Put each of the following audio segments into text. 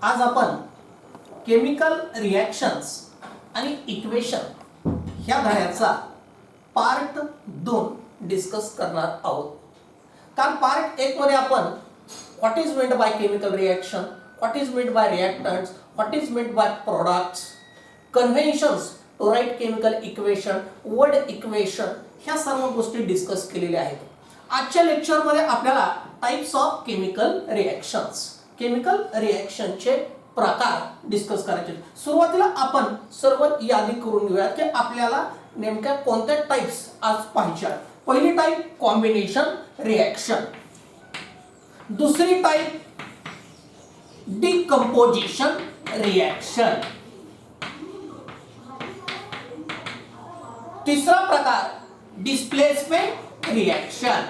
आज आपण chemical reactions आणि इक्वेशन ह्या धड्याचा पार्ट 2 डिस्कस करणार आहोत. काल पार्ट 1 मध्ये आपण what is meant by chemical reaction, what is meant by reactants, what is meant by products, conventions to write chemical equation, word equation ह्या सर्व गोष्टी डिस्कस केलेल्या आहेत. आजच्या लेक्चरमध्ये आपल्याला types of chemical reactions, chemical रिॲक्शनचे प्रकार डिस्कस करायचे. सुरुवातीला आपण सर्व यादी करून घेऊयात की आपल्याला नेमक्या कोणत्या टाइप्स आज पाहिजे. पहिली टाइप कॉम्बिनेशन रिॲक्शन, दुसरी टाइप डिकम्पोजिशन रिॲक्शन, तिसरा प्रकार डिस्प्लेसमेंट रिॲक्शन,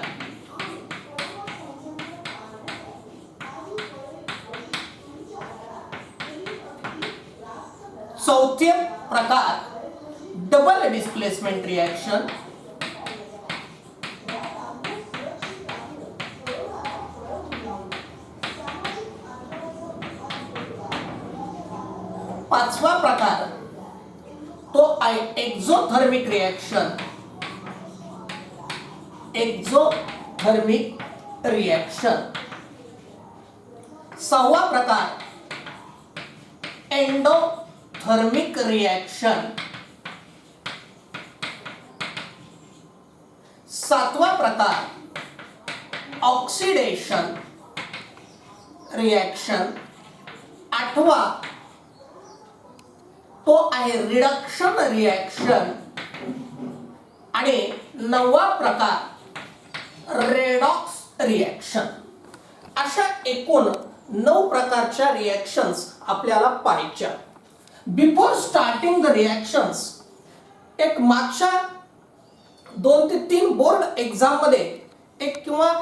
चौथे प्रकार डबल डिस्प्लेसमेंट रिॲक्शन, पाचवा प्रकार तो आहे एक्झोथर्मिक रिॲक्शन, एक्झोथर्मिक रिॲक्शन, सहावा प्रकार एंडोथर्मिक रिॲक्शन, सातवा प्रकार ऑक्सिडेशन रिॲक्शन, आठवा तो आहे रिडक्शन रिॲक्शन आणि नववा प्रकार रेडॉक्स रिॲक्शन. अशा एकूण 9 प्रकारच्या रिॲक्शन्स आपल्याला पाहायच्या. बिफोर स्टार्टिंग द रिॲक्शन्स, एक मागच्या 2 ते 3 बोर्ड एक्झाम मध्ये एक किंवा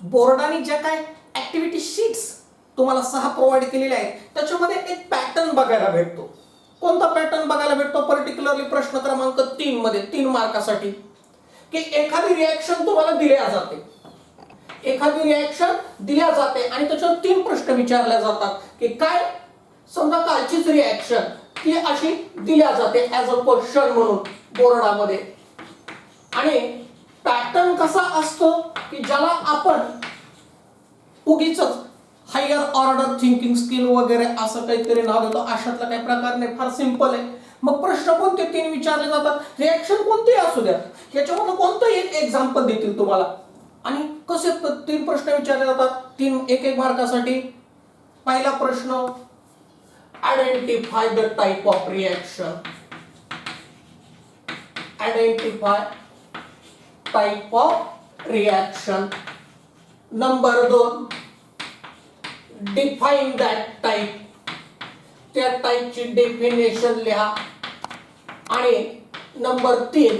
बोर्डाने ज्या काय ऍक्टिव्हिटी शीट्स तुम्हाला 6 प्रोव्हाइड केलेल्या आहेत त्याच्यामध्ये एक पॅटर्न बघायला भेटतो. कोणता पॅटर्न बघायला भेटतो? पर्टिक्युलरली प्रश्न क्रमांक 3 मध्ये 3 मार्कासाठी की एखादी रिॲक्शन तुम्हाला दिल्या जाते, एखादी रिॲक्शन दिल्या जाते आणि त्याच्यावर 3 प्रश्न विचारले जातात की काय, समजा कालचीच रिॲक्शन ती अशी दिल्या जाते ऍज अ क्वेश्चन म्हणून बोर्डामध्ये. आणि पॅटर्न कसा असतो की ज्याला आपण उगीच हायर ऑर्डर थिंकिंग स्किल वगैरे असं काहीतरी नाव देतो. अशातला काही प्रकार नाही, फार सिंपल आहे. मग प्रश्न कोणते 3 विचारले जातात, रिॲक्शन कोणतेही असू द्या, याच्यामध्ये कोणतंही एक एक्झाम्पल देतील तुम्हाला. आणि कसे 3 प्रश्न विचारले जातात, 3 एक मार्कासाठी. पहिला प्रश्न identify the type of reaction, identify type of reaction. Number 2 define that type, त्या टाइपची डेफिनेशन लिहा. आणि नंबर 3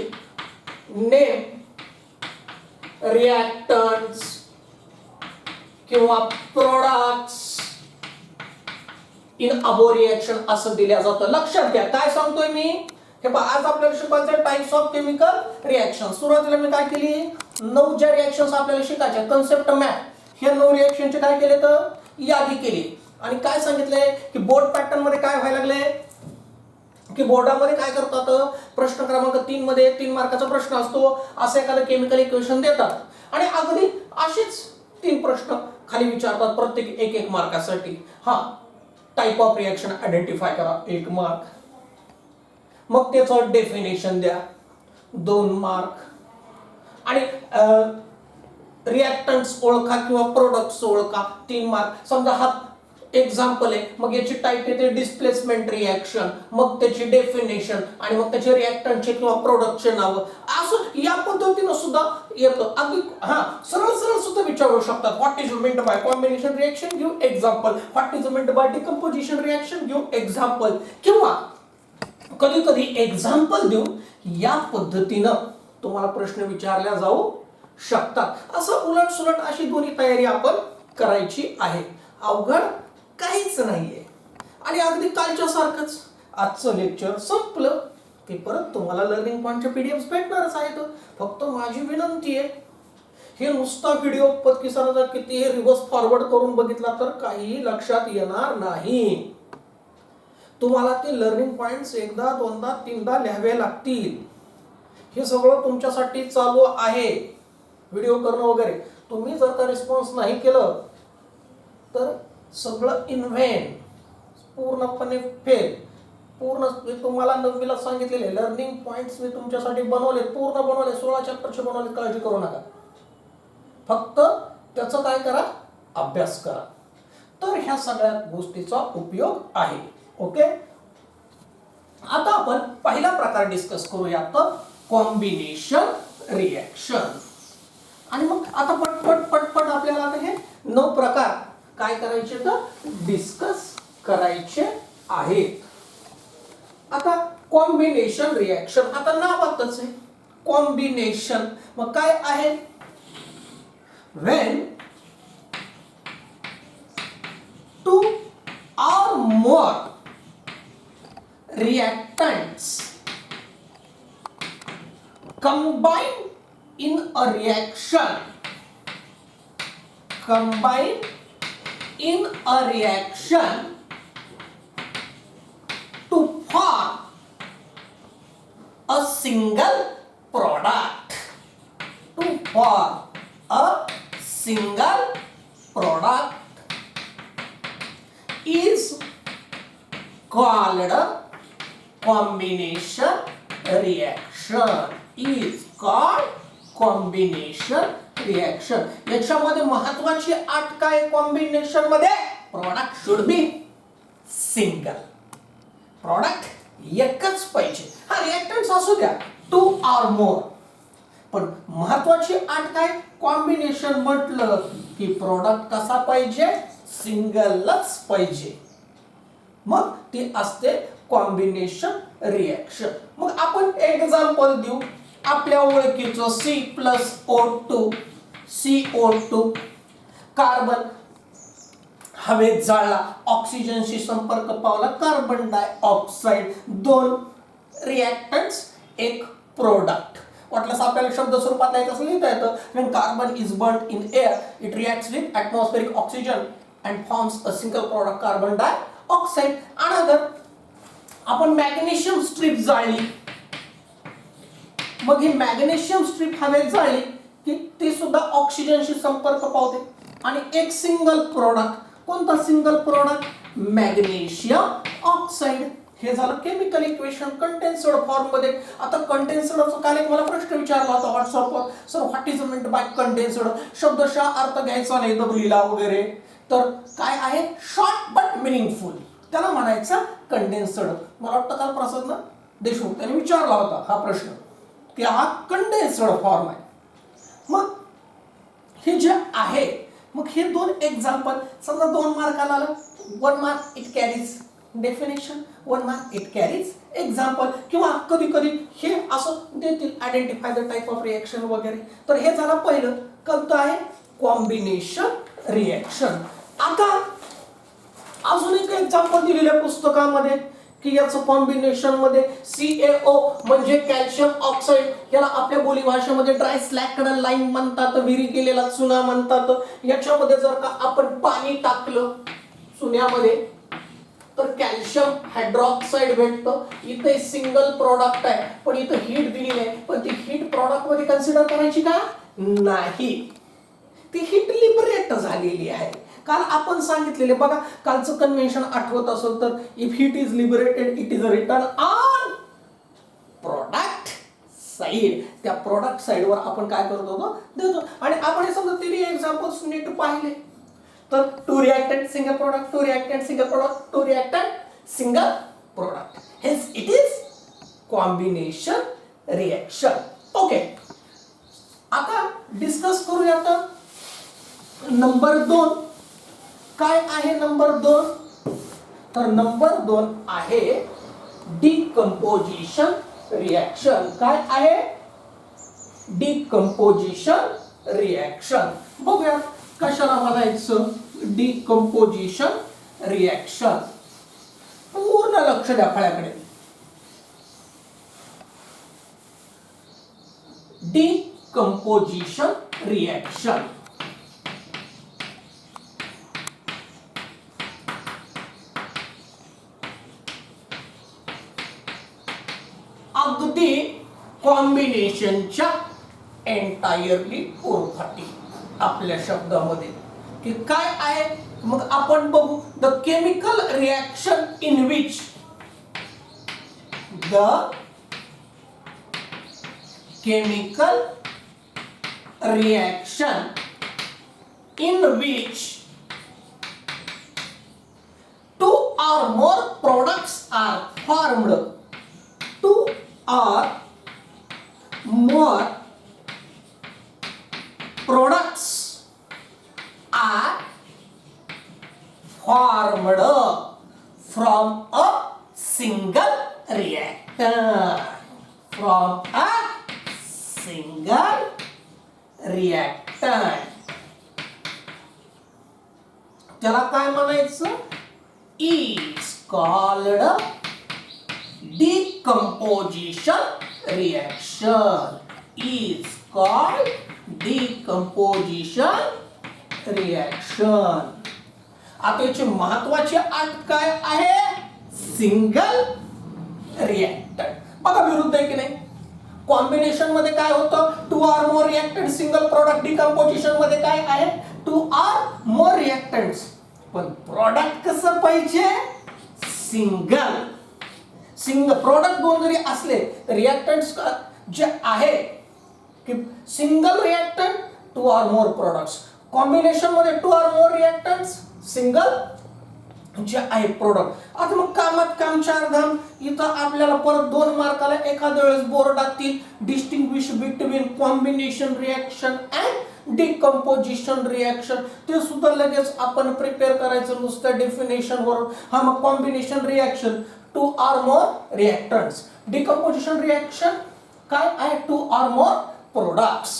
नेम रिॲक्टंट्स किंवा प्रोडक्ट्स इन अबो रिॲक्शन असं दिल्या जातं. लक्षात घ्या काय सांगतोय मी. हे पहा, आज आपल्याला शिकायचं टाइप्स ऑफ केमिकल रिॲक्शन. सुरुवातीला मी काय केली, 9 ज्या रिॲक्शन्स आपल्याला शिकायच्या कन्सेप्ट मॅप, हे 9 रिॲक्शनचे काय केले तर यादी केली. आणि काय सांगितलंय की बोर्ड पॅटर्न मध्ये काय व्हायला लागले की बोर्डामध्ये काय करतात, प्रश्न क्रमांक 3 मध्ये 3 मार्काचा प्रश्न असतो, असं एखादं केमिकल इक्वेशन देतात आणि अगदी असेच 3 प्रश्न खाली विचारतात प्रत्येक एक मार्कासाठी. हा, टाइप ऑफ रिॲक्शन आयडेंटिफाय करा 1 मार्क, मग त्याचं डेफिनेशन द्या 2 मार्क आणि रिॲक्टंट्स ओळखा किंवा प्रोडक्ट्स ओळखा 3 मार्क. समजा हा एक्झाम्पल आहे, मग याची टाइप येते डिस्प्लेसमेंट रिॲक्शन, मग त्याची डेफिनेशन आणि मग त्याचे रिॲक्टंटचे किंवा प्रोडक्टचे नाव. असं या पद्धतीनं सुद्धा येतं. अगदी सरळ सरळ सुद्धा विचारू शकतात. What is meant bye combination reaction, give example. What is meant by decomposition reaction, give example. किंवा कधी कधी एक्झाम्पल देऊन या पद्धतीनं तुम्हाला प्रश्न विचारला जाऊ शकतात. असं उलट सुलट अशी दोन्ही तयारी आपण करायची आहे. अवघड काहीच नाहीये. आणि अगदी कालच्या सारखंच आजचं लेक्चर संपलं की परत तुम्हाला लर्निंग पॉइंटचे पीडीएफ भेटणारच आहेत. फक्त माझी विनंती आहे हे नुसता व्हिडिओ पत्की सरांचा कितीही रिव्हर्स फॉरवर्ड करून बघितला तर काही लक्षात येणार नाही. तुम्हाला ते लर्निंग पॉइंट्स एकदा दोनदा तीनदा लिहावे लागतील. हे सगळं तुमच्यासाठी चालू आहे व्हिडिओ करणं वगैरे. तुम्ही जर का रिस्पॉन्स नाही केलं तर सगळं इन व्हेन, पूर्णपणे फेल. पूर्ण मी तुम्हाला 9वीला सांगितलेले लर्निंग पॉइंट्स मी तुमच्यासाठी बनवले, पूर्ण बनवले, 16 चॅप्टरचे बनवले. काळजी करू नका, फक्त त्याचं काय करा, अभ्यास करा. तर ह्या सगळ्या गोष्टीचा उपयोग आहे. ओके, आता आपण पहिला प्रकार डिस्कस करूया, तर कॉम्बिनेशन रिएक्शन. आणि मग आता पटपट आपल्याला आता हे 9 प्रकार काय करायचे तर डिस्कस करायचे आहेत. आता कॉम्बिनेशन रिएक्शन, आता नावातच आहे कॉम्बिनेशन. मग काय आहे, when two or more reactants combine in a reaction to form a single product, is called combination reaction. याच्यामध्ये महत्वाची अट काय, कॉम्बिनेशन मध्ये product should be single. Product एकच पाहिजे. हा रिएक्टंट्स असू द्या 2 or more, पण महत्वाची अट काय, कॉम्बिनेशन म्हटलं की प्रोडक्ट कसा पाहिजे, सिंगलच पाहिजे. मग ती असते कॉम्बिनेशन रिएक्शन. मग आपण एक्झाम्पल देऊ. आपल्या ओळखीचं CO2 कार्बन हवेत जाळला, ऑक्सिजनशी संपर्क पावला, कार्बन डायऑक्साइड. 2 रिएक्टंट्स, एक प्रोडक्ट. वाटल्यास आपल्याला शब्द स्वरूपात लिहायचं असं लिहिता येतं. when carbon is burnt in air it reacts with atmospheric oxygen and forms a single product carbon dioxide. Another, आपण मॅग्नेशियम स्ट्रीप जाळली, मग ही मॅग्नेशियम स्ट्रीप हवेत जाळली की ती सुद्धा ऑक्सिजनशी संपर्क पावते आणि एक सिंगल प्रोडक्ट. कोणता सिंगल प्रोडक्ट, मॅग्नेशियम ऑक्साइड. हे झालं केमिकल इक्वेशन कंडेन्स्ड फॉर्म मध्ये. आता कंडेन्स्डचा काल एक मला प्रश्न विचारला होता व्हॉट्सअपवर, sir what is meant bye condensed. शब्दशः अर्थ घ्यायचा नाही दबलीला वगैरे, तर काय आहे, शॉर्ट बट मिनिंगफुल, त्याला म्हणायचं कंडेन्स्ड. मला वाटतं काल प्रसाद देशमुख त्यांनी विचारला होता हा प्रश्न, की हा कंडेन्स्ड फॉर्म आहे. मग हे जे आहे, मग हे 2 एक्झाम्पल. समजा 2 मार्काला आलं, 1 mark it carries definition, 1 mark it carries example. किंवा कधी कधी हे असं देतील, identify the type of reaction वगैरे. तर हे झालं पहिलं, कोणतं आहे, कॉम्बिनेशन रिएक्शन. आता अजून एक एक्झाम्पल दिलेल्या पुस्तकामध्ये की याचं कॉम्बिनेशन मध्ये CaO म्हणजे कॅल्शियम ऑक्साईड, याला आपल्या बोली भाषेमध्ये ड्राय स्लॅक्ड लाईम म्हणतात, विरी केलेला चुना म्हणतात. याच्यामध्ये जर का आपण पाणी टाकलं चुन्यामध्ये तर कॅल्शियम हायड्रॉक्साईड भेटतं. इथे सिंगल प्रोडक्ट आहे, पण इथं हीट दिली आहे, पण ती हीट प्रोडक्ट मध्ये कन्सिडर करायची का नाही, ती हीट लिबरेट झालेली आहे. काल आपण सांगितलेले बघा, कालचं कन्व्हेन्शन आठवत असेल तर, if heat is liberated it is return on product side. त्या प्रोडक्ट साइडवर आपण काय करत होतो, देतो. आणि आपण हे समजा 3 एक्झाम्पल्स नीट पाहिले तर 2 reactant single product, 2 reactant single product, 2 reactant single product. Hence it is combination reaction. Okay, आता डिस्कस करूया. तर नंबर 2 काय आहे, नंबर 2, तर नंबर 2 आहे डिकम्पोजिशन रिएक्शन. काय आहे, डिकम्पोजिशन रिएक्शन. बघूया कशाला म्हणायचं डिकम्पोजिशन रिएक्शन. पूर्ण लक्ष द्या फळ्याकडे. Decomposition reaction. अगदी कॉम्बिनेशनच्या एंटायरली पूर्वपटी आपल्या शब्दामध्ये की काय आहे. मग आपण बघू the chemical reaction in which the chemical reaction in which two or more products are formed. Two or more products are formed from a single reactant. From a single reactant. त्याला काय म्हणायचं. Is called decomposition reaction. Is called decomposition reaction. आता याची महत्वाची अट काय आहे. Single reactant. बघा विरुद्ध आहे की नाही. कॉम्बिनेशन मध्ये काय होतं. Two or more reactant single product. Decomposition मध्ये काय आहे. Two or more reactants. पण प्रोडक्ट कसं पाहिजे. सिंगल प्रोडक्ट दोन जरी असले रिएक्टंट्स जे आहे की single reactant two or more products. Combination मध्ये two or more reactants single जे आहे प्रोडक्ट. आता मग कामात काम चार धाम. इथं आपल्याला परत 2 मार्काला एखाद्या वेळेस बोर्डातील distinguish between combination reaction and decomposition reaction ते सुद्धा लगेच आपण प्रिपेअर करायचं नुसतं डेफिनेशन वरून. हा मग combination reaction two or more reactants. Decomposition reaction काय आहे. Two or more products.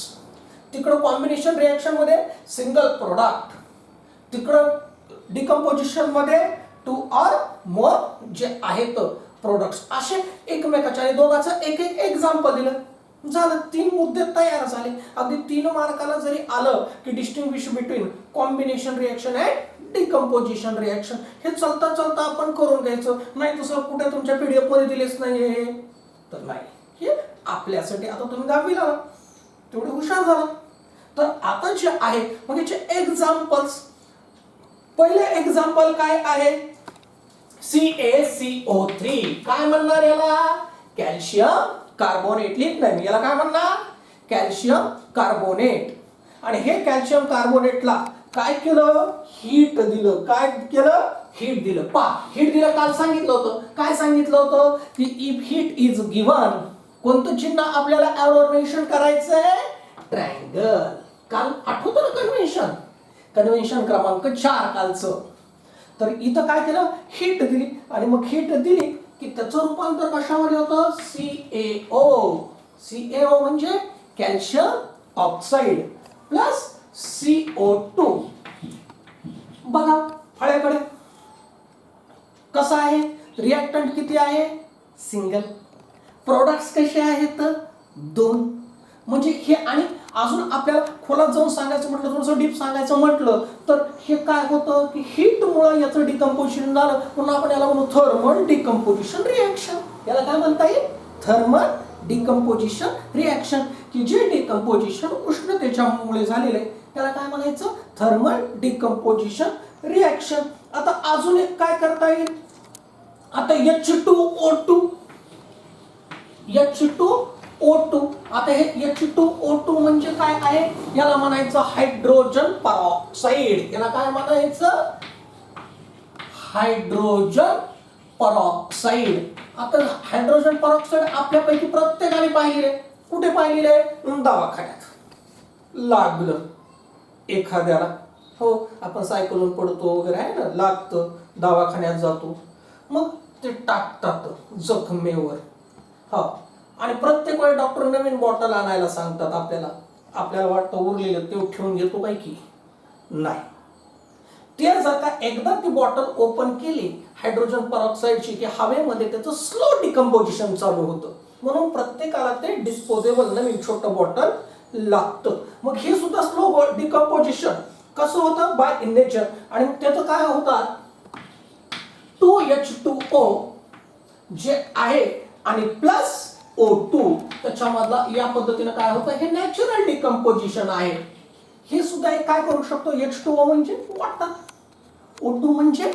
तिकडं कॉम्बिनेशन रिएक्शन मध्ये सिंगल प्रोडक्ट. तिकडं डिकम्पोजिशन मध्ये टू आर मोर जे आहेत प्रोडक्ट्स. असे एकमेकाच्या आणि दोघांचं एक एक एक्झाम्पल दिलं झालं. 3 मुद्दे तयार झाले. अगदी 3 मार्काला जरी आलं की distinguish between combination reaction and decomposition reaction हे चलता चलता आपण करून घ्यायचं. नाही तसं कुठे तुमच्या पीडीएफ मध्ये दिलेच नाही हे तर नाही. हे आपल्यासाठी आता तुम्ही 10वीला आला तेवढे हुशार झाला. तर आता जे आहे मग याचे एक्झाम्पल्स. पहिले एक्झाम्पल काय आहे. CaCO3. काय म्हणणार याला. Calcium carbonate. लिहित नाही मी याला काय म्हणणार. Calcium carbonate. आणि हे कॅल्शियम कार्बोनेटला काय केलं. हीट दिलं. काय केलं. हीट दिलं. हीट दिलं. काल सांगितलं होतं. काय सांगितलं होतं की इफ हीट इज गिवन कोणतं चिन्ह आपल्याला एरोर मेन्शन करायचंय. ट्रायंगल. काल आठवतं ना कन्व्हेन्शन क्रमांक 4 कालचं. तर इथं काय केलं. हीट दिली आणि मग हीट दिली की त्याचं रूपांतर कशामध्ये होतं. CaO म्हणजे कॅल्शियम ऑक्साईड प्लस CO2. बघा फळ्याकडे कसं आहे. रिएक्टंट किती आहे. सिंगल. प्रोडक्ट्स कसे आहेत 2. म्हणजे हे आणि अजून आपल्याला खोलात जाऊन सांगायचं म्हटलं थोडंसं डीप सांगायचं म्हटलं तर हे काय होतं की हीटमुळे याचं डिकम्पोजिशन झालं. म्हणून आपण याला म्हणू थर्मल डिकम्पोजिशन रिएक्शन. याला काय म्हणता येईल. Thermal decomposition reaction. की जे डिकम्पोजिशन उष्णतेच्यामुळे झालेलं आहे त्याला काय म्हणायचं. Thermal decomposition reaction. आता अजून एक काय करता येईल. आता H2O2. आता हे H2O2 म्हणजे काय आहे. याला म्हणायचं हायड्रोजन परऑक्साईड. याला काय म्हणायचं. हायड्रोजन परऑक्साईड. आता हायड्रोजन परऑक्साईड आपल्यापैकी प्रत्येकाने पाहिलेले. कुठे पाहिलेले. दवाखान्यात लागलं एखाद्याला. हो आपण सायकलून पडतो वगैरे आहे ना. लागतं दवाखान्यात जातो. मग ते टाकतात जखमेवर. हा आणि प्रत्येक वेळी डॉक्टर नवीन बॉटल आणायला सांगतात आपल्याला वाटतं उरलेलं ते ठेवून घेतो काय की नाही. ते जर का एकदा ती बॉटल ओपन केली हायड्रोजन परऑक्साईडची की हवेमध्ये त्याचं स्लो डिकम्पोजिशन चालू होतं. म्हणून प्रत्येकाला ते डिस्पोजेबल नवीन छोटं बॉटल लागतं. मग हे सुद्धा स्लो डिकम्पोजिशन कसं होतं बाय नेचर. आणि त्याचं काय होतं 2H2O जे आहे आणि प्लस O2 त्याच्यामधला या पद्धतीने काय होतं हे नॅचरल डिकम्पोजिशन आहे. हे सुद्धा एक काय करू शकतो H2O म्हणजे वॉटर, O2 म्हणजे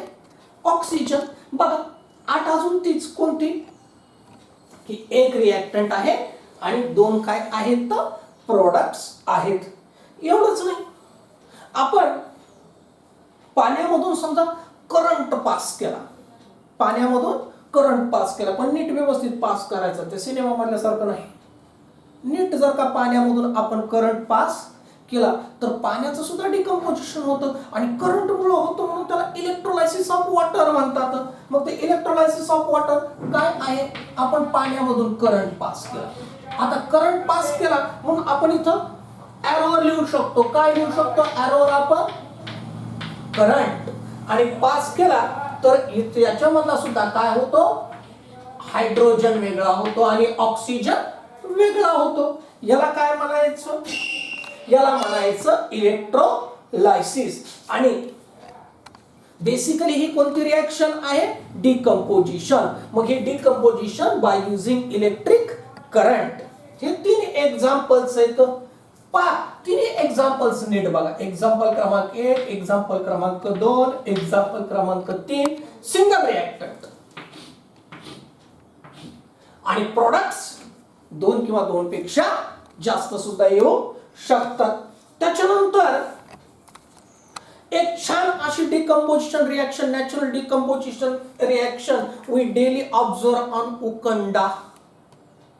ऑक्सिजन. बघा आठ अजून तीच कोणती की एक रिएक्टंट आहे आणि दोन काय आहेत तर प्रोडक्ट्स आहेत. एवढंच नाही, आपण पाण्यामधून समजा करंट पास केला, पाण्यामधून करंट पास केला पण नीट व्यवस्थित पास करायचं, ते सिनेमा मधल्यासारखं नाही. नीट जर का पाण्यामधून आपण करंट पास केला तर पाण्याचं सुद्धा डिकम्पोजिशन होतं आणि करंट मुळे होतं म्हणून त्याला इलेक्ट्रोलायसिस ऑफ वॉटर म्हणतात. मग ते इलेक्ट्रोलायसिस ऑफ वॉटर काय आहे, आपण पाण्यामधून करंट पास केला. आता करंट पास केला म्हणून आपण इथं एरोवर लिहू शकतो. काय लिहू शकतो एरोवर आपण करंट, आणि पास केला तर याच्यामधला सुद्धा काय होतो हायड्रोजन वेगळा होतो आणि ऑक्सिजन वेगळा होतो. याला काय म्हणायचं, याला म्हणायचं इलेक्ट्रोलायसिस. आणि बेसिकली ही कोणती रिएक्शन आहे डिकम्पोजिशन. मग हे decomposition by using electric current. हे तीन एक्झाम्पल्स आहेत. तिन्ही एक्झाम्पल्स नीट बघा. एक्झाम्पल क्रमांक 1, एक्झाम्पल क्रमांक 2, एक्झाम्पल क्रमांक 3 सिंगल रिएक्टंट आणि प्रोडक्ट्स दोन किंवा दोन पेक्षा जास्त सुद्धा येऊ शकतात. त्याच्यानंतर एक छान अशी decomposition reaction, natural decomposition reaction we daily observe on उकंडा.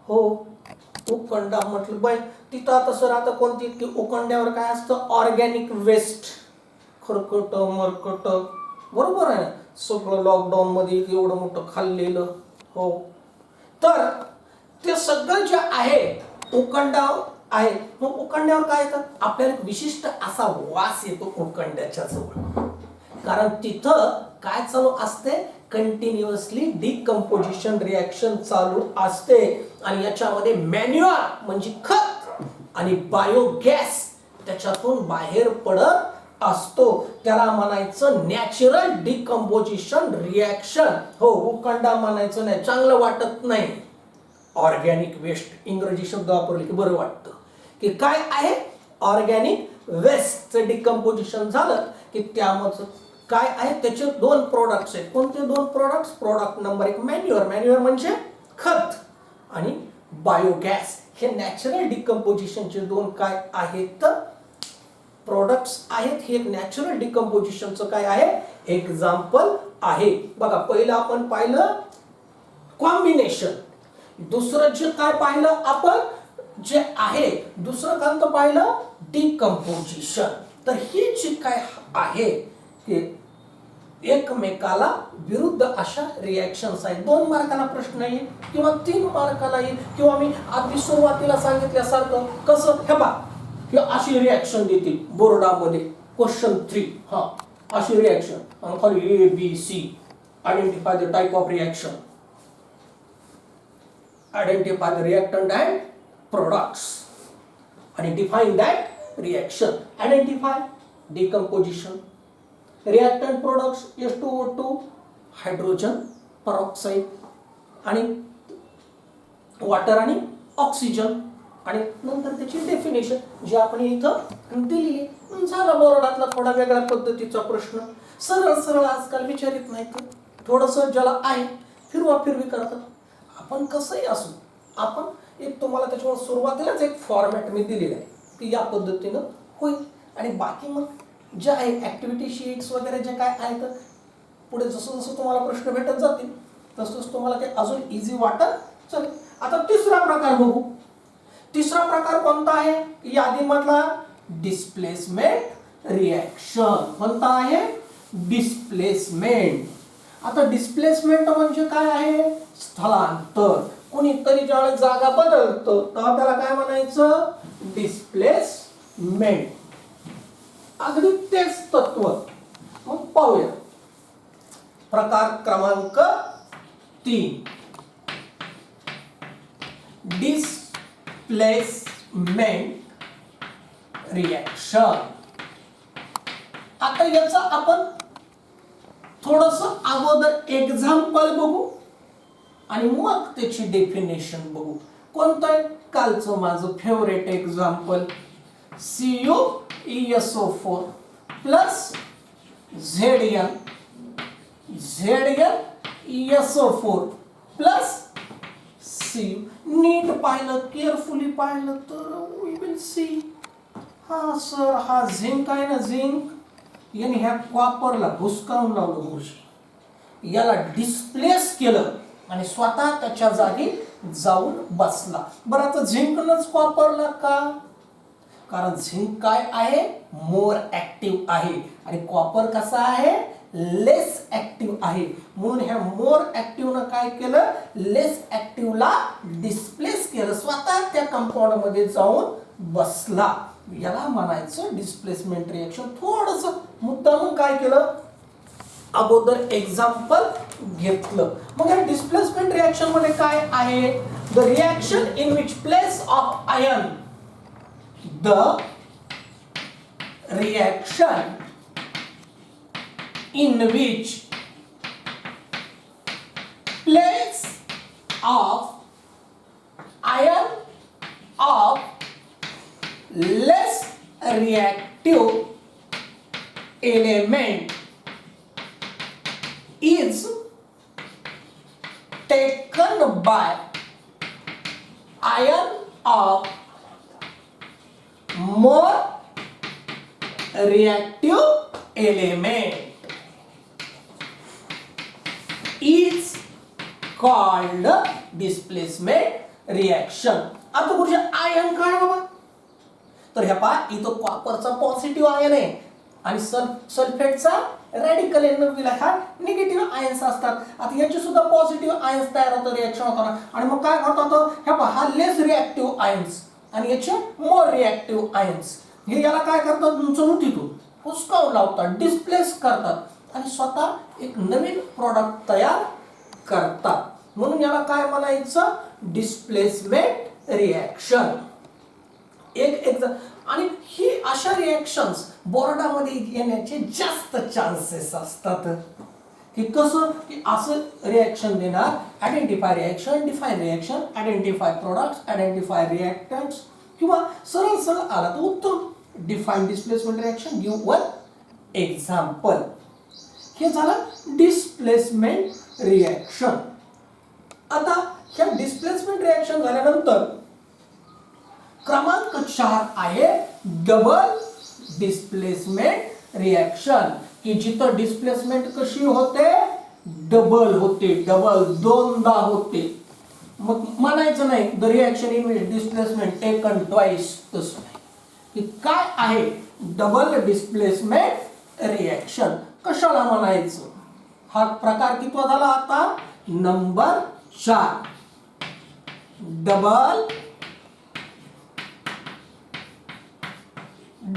हो उकंडा म्हटलं बाय तिथं आता सर आता कोणती की उकंड्यावर काय असतं ऑर्गॅनिक वेस्ट, खरकट मरकट, बरोबर आहे ना, सगळं लॉकडाऊन मध्ये एवढं मोठं खाल्लेलं. हो तर ते सगळं जे आहे उकंडा आहे. मग उकंड्यावर काय येतं आपल्याला एक विशिष्ट असा वास येतो उकंड्याच्या जवळ, कारण तिथं काय चालू असते कंटिन्युअसली डिकम्पोजिशन रिएक्शन चालू असते. आणि याच्यामध्ये मॅन्युअर म्हणजे खत आणि बायोगॅस त्याच्यातून बाहेर पडत असतो. त्याला म्हणायचं नॅचरल डिकम्पोजिशन रिएक्शन. हो उकंडा म्हणायचं नाही, चांगलं वाटत नाही. ऑर्गॅनिक वेस्ट इंग्रजी शब्द वापरले की बरं वाटतं. की काय आहे ऑर्गॅनिक वेस्टचं डिकम्पोजिशन झालं की त्यामध्ये काय आहे त्याचे दोन प्रोडक्ट्स आहेत. कोणते दोन products, product number 1 manure, manure म्हणजे खत, आणि बायोगॅस हे नॅचरल डिकम्पोजिशनचे दोन काय आहेत प्रोडक्ट्स आहेत. हे एक नॅचरल डिकम्पोजिशनचं काय आहे एक्झाम्पल आहे. बघा पहिलं आपण पाहिलं कॉम्बिनेशन, दुसरं जे काय पाहिलं आपण जे आहे दुसरं कोणतं पाहिलं डिकम्पोजिशन. तर ही जी काय आहे की एकमेकाला विरुद्ध अशा रिएक्शन्स आहेत. 2 मार्काला प्रश्न येईल किंवा 3 मार्काला येईल, किंवा मी आधी सुरुवातीला सांगितल्यासारखं कसं हे बघा हे अशी रिएक्शन देतील बोर्डामध्ये क्वेश्चन 3. हा अशी रिएक्शन आणि खाली ABC identify the type of reaction, identify the reactant and products आणि define that reaction. Identify decomposition, reactant products H2O2 hydrogen peroxide आणि वॉटर आणि ऑक्सिजन, आणि नंतर त्याची डेफिनेशन जी आपण इथं दिली. झाला बोर्डातला थोडा वेगळ्या पद्धतीचा प्रश्न, सरळ सरळ आजकाल विचारित नाही, थोडंसं ज्याला आहे फिरवा फिरवी करतात. आपण कसंही असू, आपण एक तुम्हाला त्याच्यावर सुरुवातीलाच एक फॉर्मॅट मी दिलेला आहे की या पद्धतीनं होईल. आणि बाकी मग जे आहे ऍक्टिव्हिटी शीट्स वगैरे जे काय आहेत पुढे जसं जसं तुम्हाला प्रश्न भेटत जातील तसंच तुम्हाला ते अजून इझी वाटत चालेल. आता तिसरा प्रकार बघू. तिसरा प्रकार कोणता आहे यादीमधला डिस्प्लेसमेंट रिएक्शन. कोणता आहे डिस्प्लेसमेंट. आता डिस्प्लेसमेंट म्हणजे काय आहे स्थलांतर. कोणीतरी ज्यावेळेस जागा बदलतं तेव्हा त्याला काय म्हणायचं डिस्प्लेसमेंट. अगदी तेच तत्व. मग पाहूया प्रकार क्रमांक 3 डिस्प्लेसमेंट रिॲक्शन. आता याचा आपण थोडस अगोदर एक्झाम्पल बघू आणि मग त्याची डेफिनेशन बघू. कोणतं आहे? कालचं माझं favourite example, CuSO4 plus ZnSO4 plus Cu. नीट पाहिलं, केअरफुली पाहिलं तर वी विल सी, हा सर हा झिंक आहे ना, झिंक याने ह्या कॉपरला भुसकावून लावलं गुरुजी, याला डिस्प्लेस केलं आणि स्वतः त्याच्या जागी जाऊन बसला. बरं आता झिंकनच कॉपरला का? कारण झिंक काय आहे? मोर ऍक्टिव्ह आहे आणि कॉपर कसा आहे? लेस ऍक्टिव्ह आहे. म्हणून ह्या मोर ऍक्टिव्हनं काय केलं? लेस ऍक्टिव्हला डिस्प्लेस केलं, स्वतः त्या कंपाऊंड मध्ये जाऊन बसला. याला म्हणायचं डिस्प्लेसमेंट रिएक्शन. थोडस मुद्दामून काय केलं? अगोदर एक्झाम्पल घेतलं. मग या डिस्प्लेसमेंट रिएक्शन मध्ये काय आहे? The reaction in which place of ion, the reaction in which place of ion of less reactive element is taken by ion of more reactive element is called displacement reaction. आता गुरुजी ion काय बाबा? तर ह्या पहा, इथं कॉपरचा positive ion आहे आणि सल्फेटचा रॅडिकल एनर्जीला हा निगेटिव्ह आयन्स असतात. आता याचे सुद्धा पॉझिटिव्ह आयन्स तयार होतात रिएक्शन होताना. आणि मग काय होतं? ह्या पहा, हा लेस रिॲक्टिव्ह आयन्स आणि याचे मोर रिॲक्टिव्ह आयन्स, हे याला काय करतात? चुनतीतून हुसकावून लावतात, डिस्प्लेस करतात आणि स्वतः एक नवीन प्रॉडक्ट तयार करतात. म्हणून याला काय म्हणायचं? Displacement reaction. एक आणि ही अशा रिएक्शन्स बोर्डामध्ये येण्याचे जास्त चान्सेस असतात. की कसं? की असं रिएक्शन देणार, identify reaction, define reaction, identify products, identify reactants, किंवा सरळ सरळ आला तर उत्तम, define displacement reaction, give one example. हे झालं डिस्प्लेसमेंट रिएक्शन. आता ह्या डिस्प्लेसमेंट रिएक्शन झाल्यानंतर क्रमांक 4 आहे डबल डिस्प्लेसमेंट रिएक्शन, की जिथं डिस्प्लेसमेंट कशी होते? डबल होते, डबल दोनदा होते. मग म्हणायचं नाही the reaction in which displacement taken twice, तसं नाही. की काय आहे डबल डिस्प्लेसमेंट रिएक्शन? कशाला म्हणायचं? हा प्रकार कितवा झाला आता? Number 4, double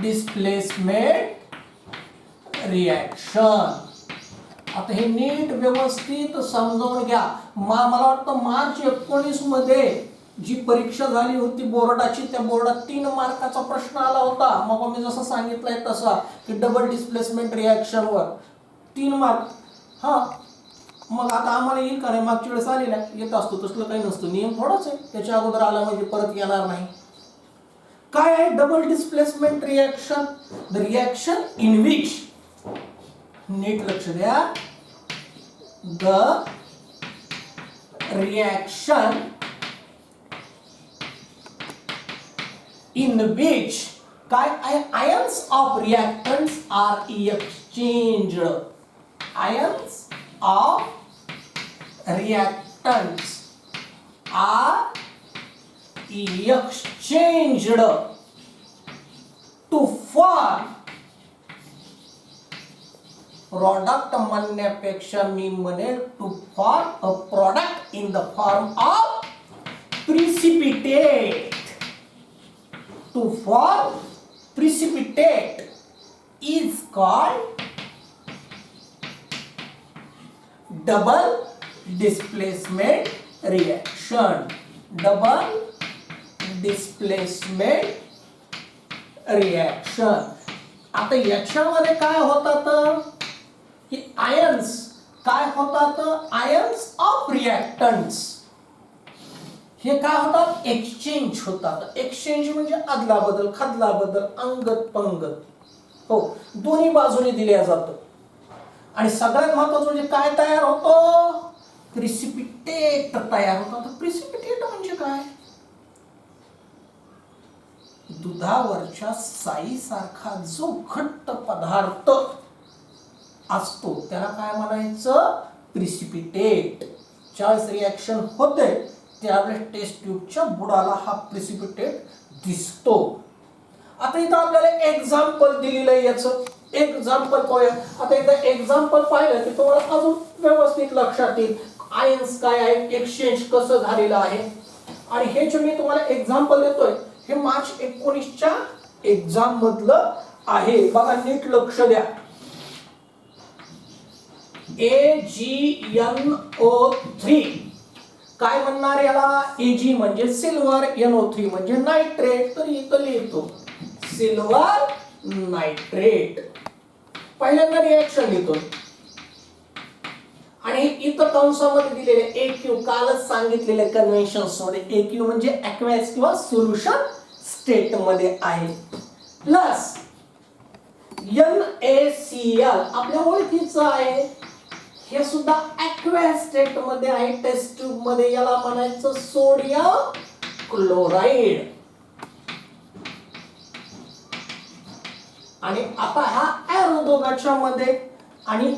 displacement reaction. आता हे नीट व्यवस्थित समजावून घ्या. मला वाटतं मार्च 19 मध्ये जी परीक्षा झाली होती बोर्डाची, त्या बोर्डात 3 मार्काचा प्रश्न आला होता. मग मी जसं सांगितलंय तसा, की डबल डिस्प्लेसमेंट रिएक्शन वर 3 मार्क. हा, मग आता आम्हाला येईल का नाही? मागच्या वेळेस आलेला येत असतो, तसलं काही नसतं. नियम थोडाच आहे, त्याच्या अगोदर आला म्हणजे परत येणार नाही. काय आहे double displacement reaction? The reaction in which, नीट लक्ष द्या, the reaction in which ions of reactants are exchanged. Ions of reactants are exchanged to form product म्हणण्यापेक्षा मी म्हणेल to form a product in the form of precipitate. To form precipitate is called double displacement reaction. Double displacement reaction. आता याच्यामध्ये काय होतात की ions काय होतात, ions of रिॲक्टंट्स हे काय होतात, एक्सचेंज होतात. एक्सचेंज म्हणजे अदला बदल, खदला बदल, अंगत पंगत, हो, दोन्ही बाजूने दिल्या जातं. आणि सगळ्यात महत्वाचं म्हणजे काय तयार होतं, प्रिसिपिटेट तयार होतं. प्रिसिपिटेट म्हणजे काय, दुधावरच्या साईसारखा जो घट्ट पदार्थ असतो त्याला काय म्हणायचं, प्रिसिपिटेट. ज्यावेळेस रिॲक्शन होते त्यावेळेस टेस्ट ट्यूबच्या बुडाला हा प्रिसिपिटेट दिसतो. आता इथं आपल्याला एक्झाम्पल दिलेलं आहे, याचं एक्झाम्पल पाहूया. आता एकदा एक्झाम्पल पाहिलं की तुम्हाला अजून व्यवस्थित लक्षात येईल आयन्स काय आहे, एक्सचेंज कसं झालेलं आहे. आणि हे जे मी तुम्हाला एक्झाम्पल देतोय हे मार्च 19च्या एक्झाम मधलं आहे. बघा नीट लक्ष द्या. AgNO3 काय म्हणणार याला, Ag म्हणजे सिल्वर, NO3 म्हणजे नायट्रेट. तर इथं लिहितो सिल्वर नायट्रेट. पहिल्यांदा रिॲक्शन लिहितो आणि इथं कंसामध्ये दिलेले AQ कालच सांगितलेले कन्व्हेन्शन्स मध्ये AQ म्हणजे ॲक्वास किंवा सोल्युशन स्टेट मध्ये आहे, प्लस NaCl आपल्या ओळखीचं आहे, हे सुद्धा ॲक्वास स्टेट मध्ये आहे टेस्ट ट्यूब मध्ये. याला म्हणायचं सोडियम क्लोराईड. आणि आता हा एरो दोघांच्या मध्ये आणि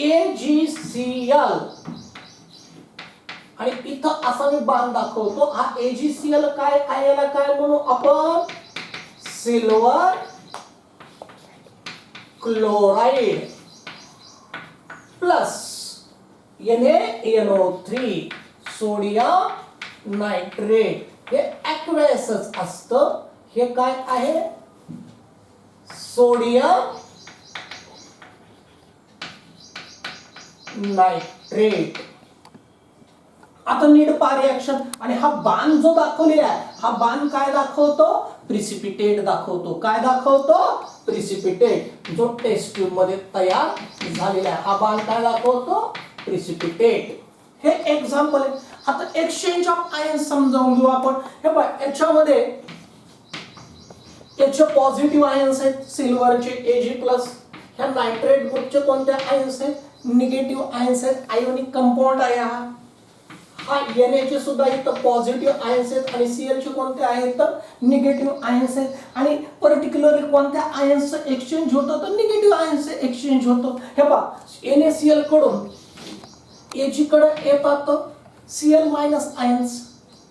AgCl आणि इथं असा मी बाण दाखवतो. हा AgCl काय आहे, याला काय म्हणू आपण, silver chloride plus NaNO3 sodium nitrate. हे ॲक्वेसच असतं. हे काय आहे, सोडियम नायट्रेट. आता नीट पहा रिॲक्शन. आणि हा बाण जो दाखवलेला आहे हा बाण काय दाखवतो, प्रिसिपिटेट दाखवतो. काय दाखवतो, प्रिसिपिटेट. जो टेस्ट ट्यूब मध्ये तयार झालेला आहे हा बाण काय दाखवतो, प्रिसिपिटेट. हे एक्झाम्पल आहे. आता एक्सचेंज ऑफ आयन्स समजावून घेऊ आपण. हे बघ याच्यामध्ये याचे पॉझिटिव्ह आयन्स आहेत सिल्वरचे Ag+. ह्या नायट्रेट ग्रुपचे कोणते आयन्स आहेत, निगेटिव्ह आयन्स आहेत. आयोनिक कंपाऊंड आहे हा. हा Na चे सुद्धा इथं पॉझिटिव्ह आयन्स आहेत आणि Cl चे कोणते आहेत तर निगेटिव्ह आयन्स आहेत. आणि पर्टिक्युलरली कोणत्या आयन्सचं एक्सचेंज होतं तर निगेटिव्ह आयन्सचं एक्सचेंज होतं. हे पहा NaCl कडून Ag कडे येतात Cl- आयन्स,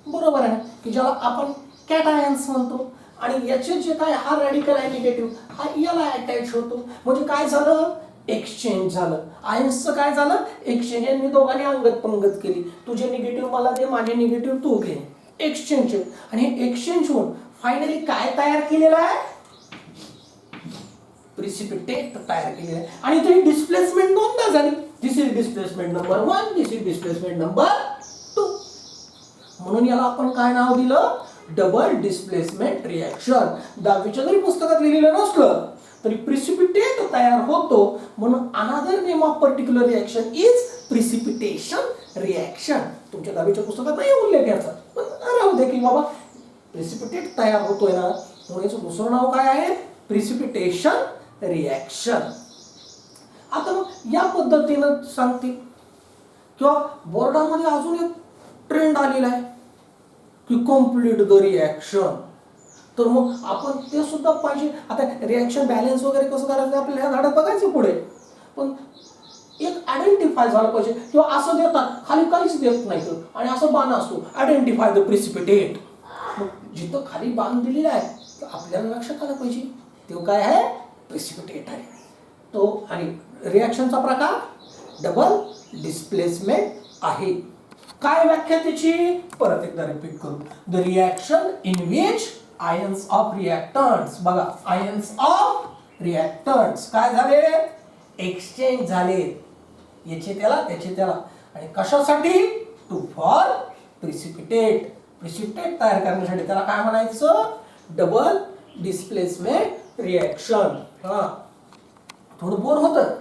बरोबर आहे, की ज्याला आपण कॅटायन्स म्हणतो. आणि याचे जे काय हा रॅडिकल आहे निगेटिव्ह हा याला अटॅच होतो. म्हणजे काय झालं, एक्सचेंज झालं. आयन्सचं काय झालं, एक्सचेंज. यांनी दोघांनी अंगत पंगत केली. तुझे निगेटिव्ह मला दे, माझे निगेटिव्ह तू घे. एक्सचेंज. आणि हे एक्सचेंज होऊन फायनली काय तयार केलेलं आहे, प्रिसिपिटेट तयार केलेलं आहे. आणि इथे डिस्प्लेसमेंट दोनदा झाली. This is displacement number 1, this is displacement number 2. म्हणून याला आपण काय नाव दिलं, डबल डिस्प्लेसमेंट रिॲक्शन. 10वीच्या जरी पुस्तकात लिहिलेलं नसलं तरी प्रिसिपिटेट तयार होतो. म्हणून another name of particular reaction is precipitation reaction. तुमच्या 10वीच्या पुस्तकात नाही उल्लेख याचा, पण राहू दे की बाबा प्रिसिपिटेट तयार होतोय ना, म्हणून याचं दुसरं नाव काय आहे, प्रिसिपिटेशन रिॲक्शन. आता मग या पद्धतीनं सांगते. किंवा बोर्डामध्ये अजून एक ट्रेंड आलेला आहे की कम्प्लीट द रिॲक्शन. तर मग आपण ते सुद्धा पाहिजे. आता रिॲक्शन बॅलन्स वगैरे कसं करायचं आपल्याला ह्या धड्यात बघायचं पुढे. पण एक आयडेंटिफाय झालं पाहिजे. किंवा असं देतात खाली काहीच देत नाही आणि असं बाण असतो आयडेंटिफाय द प्रिसिपिटेट. मग जिथं खाली बाण दिलेला आहे आपल्याला लक्षात आलं पाहिजे तो काय आहे, प्रिसिपिटेट आहे तो. आणि रिॲक्शनचा प्रकार डबल डिस्प्लेसमेंट आहे. काय व्याख्या त्याची, परत एकदा रिपीट करू. The reaction in which ions of reactants, बघा आयन्स ऑफ रिॲक्टंट्स काय झाले, एक्सचेंज झाले. याचे त्याला त्याचे त्याला. आणि कशासाठी, टू फॉर प्रिसिपिटेट. प्रिसिपिटेट तयार करण्यासाठी त्याला काय म्हणायचं, डबल डिस्प्लेसमेंट रिएक्शन. हा, थोडं बोर होतं,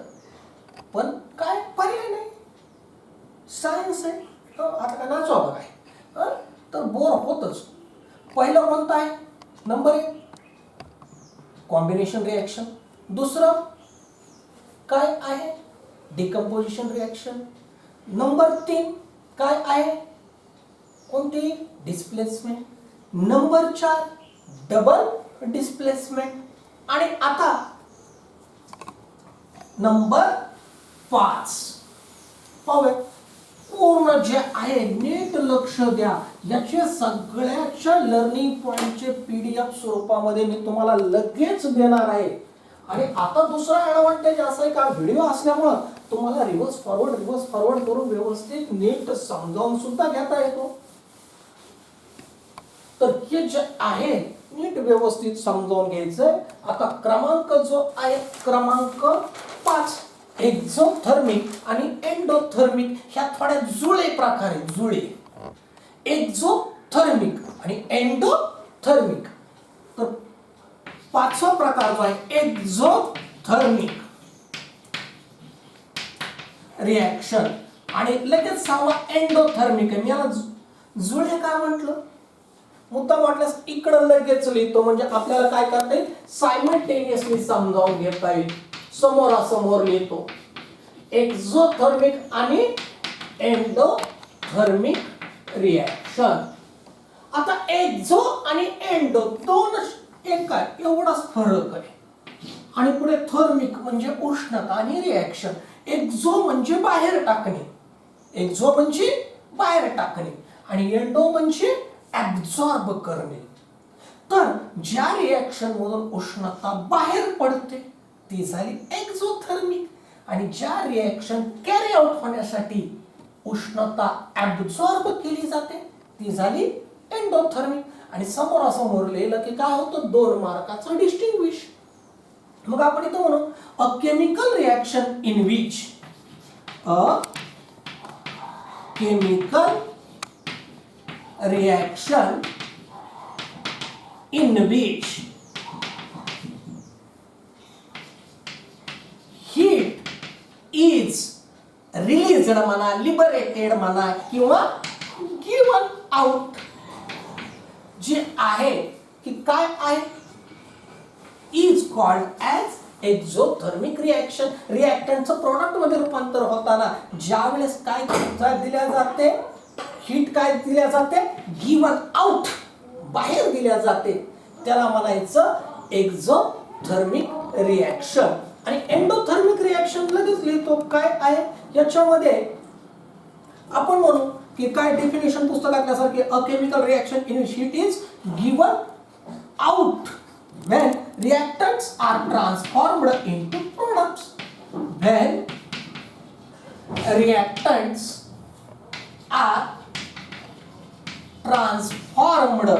पण काय पर्याय नाही, सायन्स आहे. आता काय नाचू आपण काय, तर बोर होतच. पहिलं कोणतं आहे? Number 1 combination reaction. दुसरं काय आहे? Decomposition reaction. नंबर 3 काय आहे? कोणती? डिस्प्लेसमेंट. Number 4 double displacement. आणि आता नंबर 5 पाहूया. पूर्ण जे आहे नीट लक्ष द्या. याचे सगळ्याच्या लर्निंग पॉइंटचे PDF स्वरूपामध्ये मी तुम्हाला लगेच देणार आहे. आणि आता दुसरा ऍडव्हान्टेज असा आहे का, व्हिडिओ असल्यामुळं तुम्हाला रिव्हर्स फॉरवर्ड करून व्यवस्थित नीट समजावून सुद्धा घेता येतो. तर हे जे आहे नीट व्यवस्थित समजावून घ्यायचंय. आता क्रमांक जो आहे क्रमांक 5 एक्झोथर्मिक आणि एंडोथर्मिक ह्या थोड्या जुळे प्रकार आहेत. जुळे एक्झोथर्मिक आणि एंडोथर्मिक. तर 5वा प्रकार जो आहे एक्झोथर्मिक रिएक्शन आणि लगेच 6वा एंडोथर्मिक आहे. मी याला जुळे काय म्हटलं? मुद्दा वाटल्यास इकडं लगेच लिहितो, म्हणजे आपल्याला काय करता येईल, सायमल्टेनियसली समजावून घेता येईल. समोरासमोर लिहितो. एक्झोथर्मिक आणि एंडोथर्मिक रिएक्शन. आता एक्झो आणि एंडो दोन एक आहे, एवढाच फरक आहे. आणि पुढे थर्मिक म्हणजे उष्णता आणि रिएक्शन. एक्झो म्हणजे बाहेर टाकणे, एक्झो म्हणजे बाहेर टाकणे आणि एंडो म्हणजे ऍब्सॉर्ब करणे. तर ज्या रिएक्शन मधून उष्णता बाहेर पडते ती झाली एक्झोथर्मिक आणि ज्या रिएक्शन कॅरी आउट होण्यासाठी उष्णता ऍब्सॉर्ब केली जाते ती झाली एंडोथर्मिक. आणि समोरासमोर लिहिलं की काय होतं, 2 मार्काचं डिस्टिंग्विश. मग आपण इथं म्हणू अ chemical reaction in which chemical reaction in which heat is released म्हणा, liberated म्हणा किंवा given out. जे आहे की काय आहे, is called as exothermic reaction. रिएक्टंटचं प्रोडक्ट मध्ये रूपांतर होताना ज्या वेळेस काय दिल्या जाते, हीट काय दिल्या जाते, गिवन आउट, बाहेर दिल्या जाते, त्याला म्हणायचं एक्झोथर्मिक रिएक्शन. आणि एंडोथर्मिक रिएक्शन लगेच लिहितो काय आहे याच्यामध्ये. आपण म्हणू की काय डेफिनेशन पुस्तकातल्यासारखे a chemical reaction in which heat is given out when reactants are transformed into products. When reactants are transformed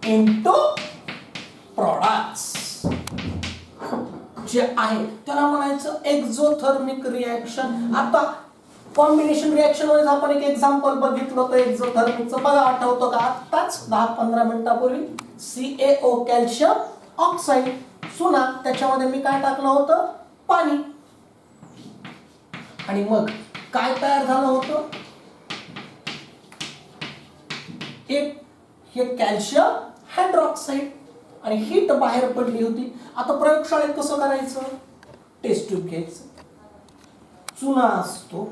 into products, जे आहे त्याला म्हणायचं एक्झोथर्मिक रिएक्शन. आता कॉम्बिनेशन रिएक्शन मध्ये आपण एक एक्झाम्पल बघितलं होतं एक्झोथर्मिकचं. बघा, आठवतं का आताच 10-15 मिनिटापूर्वी CaO कॅल्शियम ऑक्साईड चुना, त्याच्यामध्ये मी काय टाकलं होतं, पाणी. आणि मग काय तयार झालं होतं, एक हे कॅल्शियम हायड्रॉक्साईड आणि हीट बाहेर पडली होती. आता प्रयोगशाळेत कसं करायचं, टेस्ट ट्यूब घ्यायचं, चुना असतो,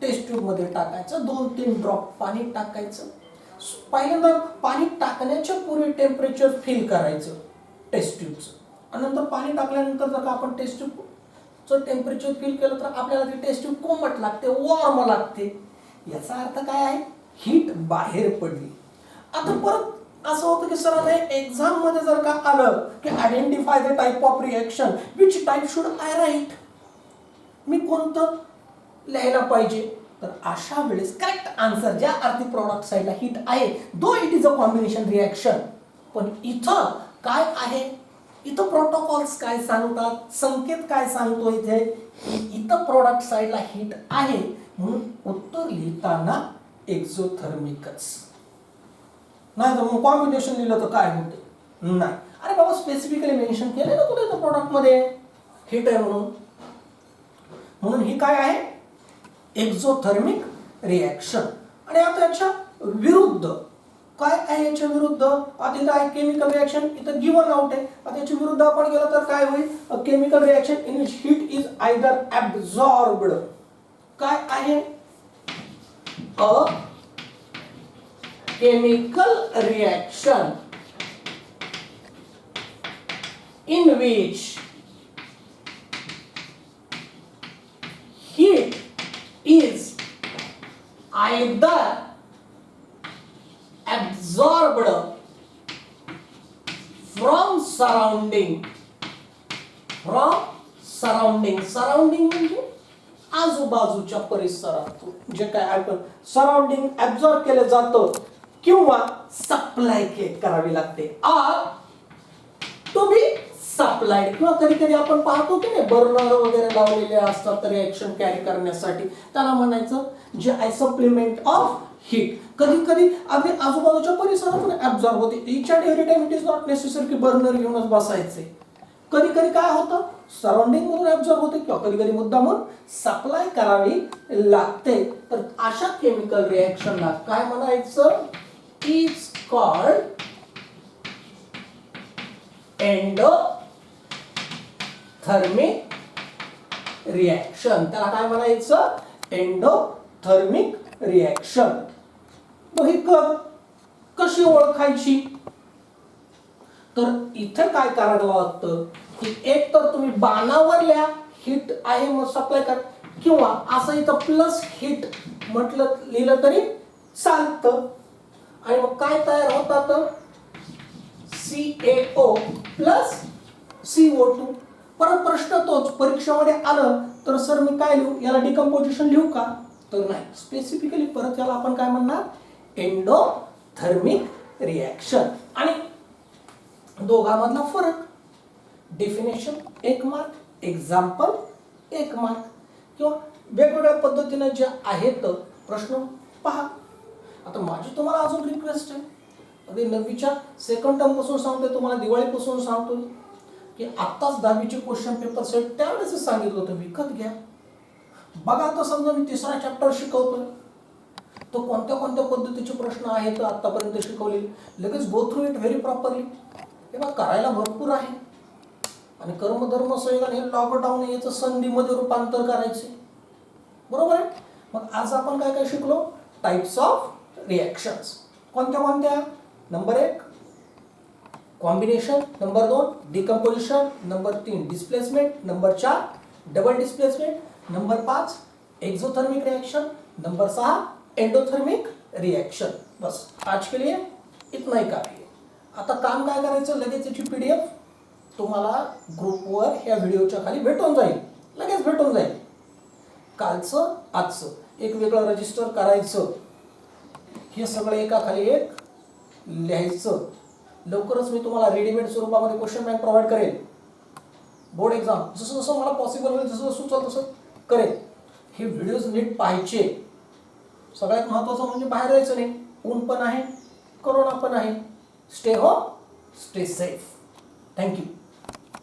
टेस्ट ट्यूब मध्ये टाकायचं, 2-3 ड्रॉप पाणी टाकायचं. पहिल्यांदा पाणी टाकण्याच्या पूर्वी टेम्परेचर फील करायचं टेस्ट ट्यूबचं, आणि नंतर पाणी टाकल्यानंतर जर का आपण टेस्ट ट्यूबचं टेम्परेचर फील केलं तर आपल्याला ती टेस्ट ट्यूब कोमट लागते, वॉर्म लागते. याचा अर्थ काय आहे, हीट बाहेर पडली. आता परत असं होतं की सर एक्झाम मध्ये जर का आलं की identify the type of reaction, which type should I write, मी कोणतं लिहायला पाहिजे. तर अशा वेळेस करेक्ट आन्सर ज्या अर्थी प्रॉडक्ट साइडला हीट आहे, though it is a combination reaction, पण इथं काय आहे, इथं प्रोटोकॉल्स काय सांगतात, संकेत काय सांगतो इथे, इथं प्रॉडक्ट साइडला हीट आहे म्हणून उत्तर लिहिताना एक्झोथर्मिकच. नाही तर मग कॉम्बिनेशन लिहिलं तर काय होते? नाही. अरे बाबा स्पेसिफिकली मेन्शन केलं ना तुला इथं प्रोडक्टमध्ये हिट आहे म्हणून. म्हणून ही काय आहे? Exothermic reaction. आणि आता याच्या विरुद्ध काय आहे? याच्या विरुद्ध आता इथं आहे केमिकल रिॲक्शन, इथं गिवन आउट आहे. आता याच्या विरुद्ध आपण गेलं तर काय होईल? A chemical reaction in which heat is either absorbed. काय आहे? अ chemical reaction in which heat is either absorbed from surrounding म्हणजे आजूबाजूच्या परिसरातून जे काय आपण सराउंडिंग ऍब्सॉर्ब केलं जातं किंवा सप्लाय करावी लागते आर टू बी सप्लाइड. किंवा कधी कधी आपण पाहतो की नाही बर्नर वगैरे लावलेले असतात रिएक्शन कॅरी करण्यासाठी, त्याला म्हणायचं जे आहे सप्लिमेंट ऑफ हीट. कधी कधी अगदी आजूबाजूच्या परिसरातून ऍब्सॉर्ब होते. Each and every time it is not necessary की बर्नर घेऊनच बसायचे. कधी कधी काय होतं सराउंडिंग मधून ऍब्सॉर्ब होते किंवा कधी कधी मुद्दामून सप्लाय करावी लागते. तर अशा केमिकल रिएक्शनला काय म्हणायचं? Is called endothermic reaction. त्याला काय म्हणायचं? Endothermic reaction. मग ही कशी ओळखायची? तर इथे काय करायला लागतं की एक तर तुम्ही बाणावरल्या हीट आहे मग सप्लाय कर, किंवा असं इथं प्लस हीट म्हटलं लिहिलं तरी चालतं. आणि मग काय तयार होतात? CaO plus CO2. परत प्रश्न तोच परीक्षेमध्ये आलं तर सर मी काय लिहू? याला डिकम्पोजिशन लिहू का? तर नाही. स्पेसिफिकली परत याला आपण काय म्हणणार? Endothermic reaction. आणि दोघांमधला फरक डेफिनेशन 1 मार्क, एक्झाम्पल 1 मार्क. किंवा वेगवेगळ्या पद्धतीने जे आहेत प्रश्न पहा. आता माझी तुम्हाला अजून रिक्वेस्ट आहे, अगदी 9वीच्या सेकंड टर्म पासून सांगतोय तुम्हाला, दिवाळीपासून सांगतोय की आत्ताच 10वीचे क्वेश्चन पेपर सेट त्यावेळेस सांगितलं होतं विकत घ्या. बघा आता समजा मी 3रा चॅप्टर शिकवतोय तो कोणत्या कोणत्या पद्धतीचे प्रश्न आहेत आतापर्यंत शिकवले, लगेच go through it very properly. तेव्हा करायला भरपूर आहे. आणि कर्मधर्म संयोजन हे लॉकडाऊन याचं संधीमध्ये रूपांतर करायचे, बरोबर आहे. मग आज आपण काय काय शिकलो? Types of reactions. कोणत्या कोणत्या? Number 1 combination, number 2 decomposition, number 3 displacement, number 4 double displacement, number 5 exothermic reaction, number 6 endothermic reaction. बस आज के लिए इतना ही काफी है. आता काम काय करायचं? लगेच याची PDF तुम्हाला ग्रुपवर ह्या व्हिडिओच्या खाली भेटून जाईल, लगेच भेटून जाईल. कालचं आजचं एक वेगळं रजिस्टर करायचं, हे सगळं एका खाली एक लिहायचं. लवकरच मी तुम्हाला रेडीमेड स्वरूपामध्ये क्वेश्चन बँक प्रोव्हाइड करेल. बोर्ड एक्झाम जसं जसं मला पॉसिबल होईल, जसं सुचल तसं करेल. हे व्हिडिओज नीट पाहायचे. सगळ्यात महत्त्वाचं म्हणजे बाहेर जायचं नाही. ऊन पण आहे, कोरोना पण आहे. Stay home, stay safe. Thank you.